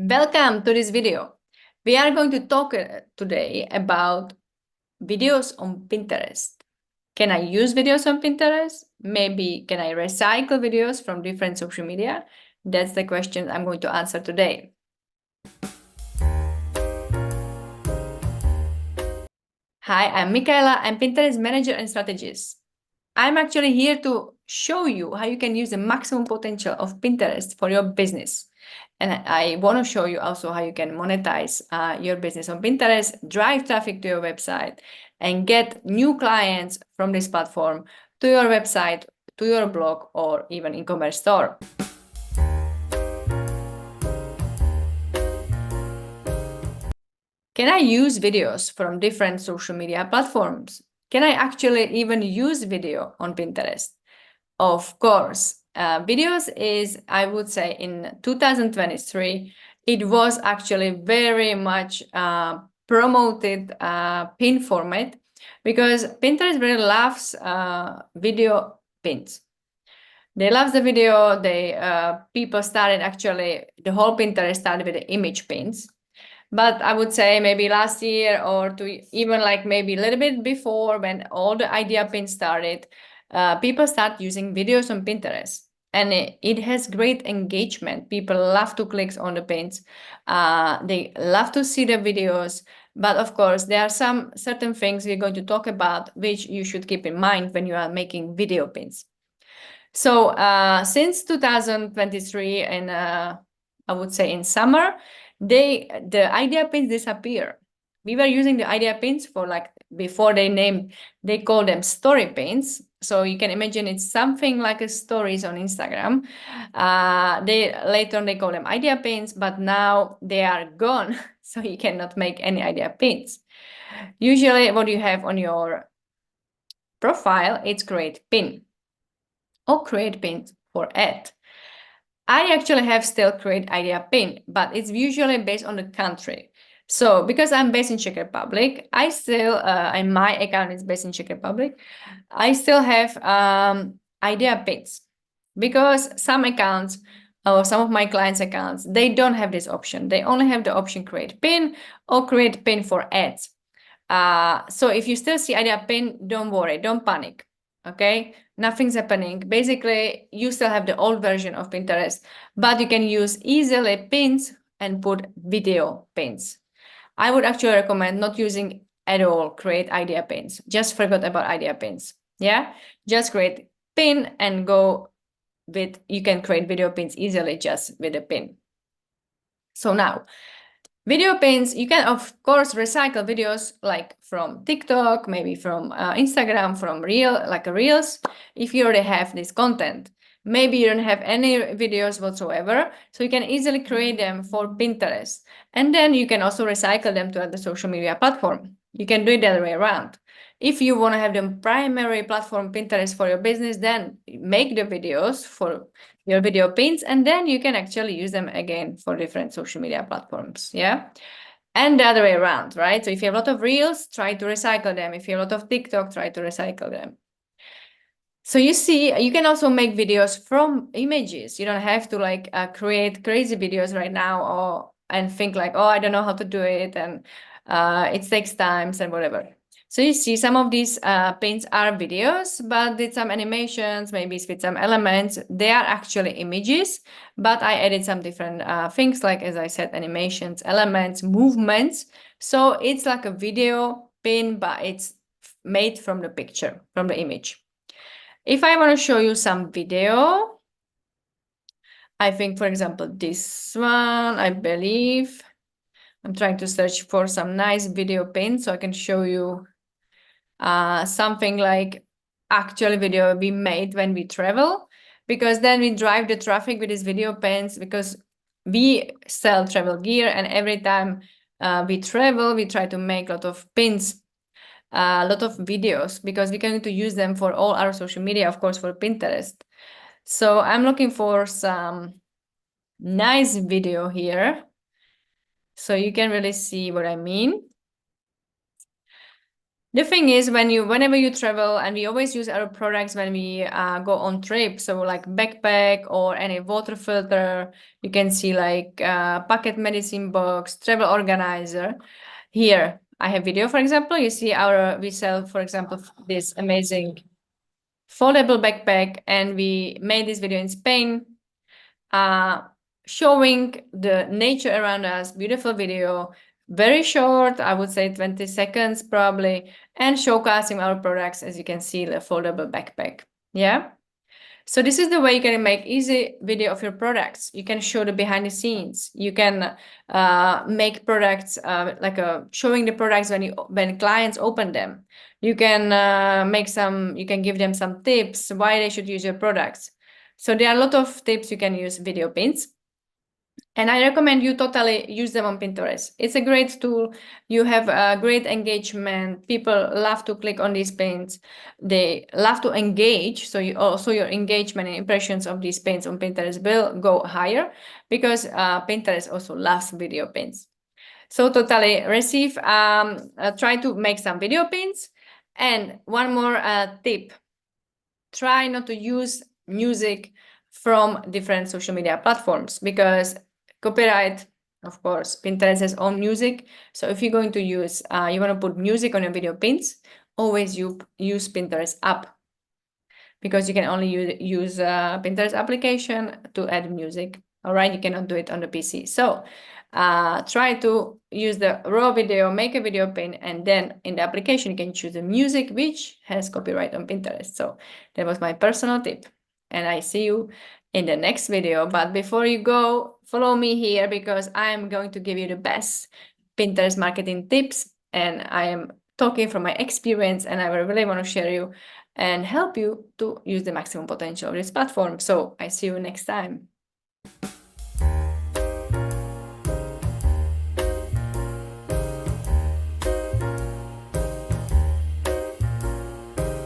Welcome to this video. We are going to talk today about videos on Pinterest. Can I use videos on Pinterest? Maybe can I recycle videos from different social media? That's the question I'm going to answer today. Hi, I'm Michaela. I'm Pinterest manager and strategist. I'm actually here to show you how you can use the maximum potential of Pinterest for your business. And I want to show you also how you can monetize your business on Pinterest, drive traffic to your website, and get new clients from this platform to your website, to your blog, or even e-commerce store. Can I use videos from different social media platforms? Can I actually even use video on Pinterest? Of course. Videos is, I would say, in 2023, it was actually very much promoted pin format because Pinterest really loves video pins. They love the video. People started actually, the whole Pinterest started with the image pins. But I would say maybe last year or even like maybe a little bit before when all the idea pins started, people start using videos on Pinterest. And it has great engagement. People love to click on the pins. They love to see the videos. But of course, there are some certain things we're going to talk about which you should keep in mind when you are making video pins. So since 2023 and I would say in summer, the idea pins disappear. We were using the idea pins for like before they call them story pins. So you can imagine it's something like a stories on Instagram. Later on they call them idea pins, but now they are gone. So you cannot make any idea pins. Usually what you have on your profile, it's create pin or create pins for ad. I actually have still create idea pin, but it's usually based on the country. So because I'm based in Czech Republic, I still, and my account is based in Czech Republic, I still have idea pins because some accounts or some of my clients' accounts, they don't have this option. They only have the option create pin or create pin for ads. So if you still see idea pin, don't worry, don't panic. Okay, nothing's happening. Basically, you still have the old version of Pinterest, but you can use easily pins and put video pins. I would actually recommend not using at all create idea pins. Just forget about idea pins. Yeah, just create pin and go with, you can create video pins easily just with a pin. So now, video pins, you can, of course, recycle videos like from TikTok, maybe from Instagram, from Reels, if you already have this content. Maybe you don't have any videos whatsoever, so you can easily create them for Pinterest. And then you can also recycle them to other social media platform. You can do it the other way around. If you want to have the primary platform Pinterest for your business, then make the videos for your video pins, and then you can actually use them again for different social media platforms. Yeah. And the other way around, right? So if you have a lot of Reels, try to recycle them. If you have a lot of TikTok, try to recycle them. So you see, you can also make videos from images. You don't have to like create crazy videos right now and think like, oh, I don't know how to do it, and it takes time and whatever. So you see some of these pins are videos, but with some animations, maybe with some elements. They are actually images, but I added some different things like, as I said, animations, elements, movements. So it's like a video pin, but it's made from the picture, from the image. If I want to show you some video, I think, for example, this one, I believe, I'm trying to search for some nice video pins so I can show you something like actual video we made when we travel, because then we drive the traffic with these video pins, because we sell travel gear, and every time we travel, we try to make a lot of pins, a lot of videos, because we're going to use them for all our social media, of course, for Pinterest. So I'm looking for some nice video here, so you can really see what I mean. The thing is, whenever you travel, and we always use our products when we go on trips, so like backpack or any water filter, you can see like pocket medicine box, travel organizer. Here, I have video, for example. You see we sell, for example, this amazing foldable backpack, and we made this video in Spain, showing the nature around us, beautiful video, very short, I would say 20 seconds probably, and showcasing our products, as you can see, the foldable backpack. Yeah. So this is the way you can make easy video of your products. You can show the behind the scenes. You can make products showing the products when clients open them. You can you can give them some tips why they should use your products. So there are a lot of tips you can use video pins. And I recommend you totally use them on Pinterest. It's a great tool. You have a great engagement. People love to click on these pins. They love to engage. So your engagement and impressions of these pins on Pinterest will go higher, because Pinterest also loves video pins. So totally try to make some video pins. And one more tip: try not to use music from different social media platforms, because copyright, of course, Pinterest has own music. So if you're going to use, you want to put music on your video pins, always use Pinterest app, because you can only use Pinterest application to add music. All right, you cannot do it on the PC. So try to use the raw video, make a video pin, and then in the application you can choose the music which has copyright on Pinterest. So that was my personal tip, and I see you in the next video. But before you go, follow me here, because I am going to give you the best Pinterest marketing tips, and I am talking from my experience, and I really want to share you and help you to use the maximum potential of this platform. So I see you next time.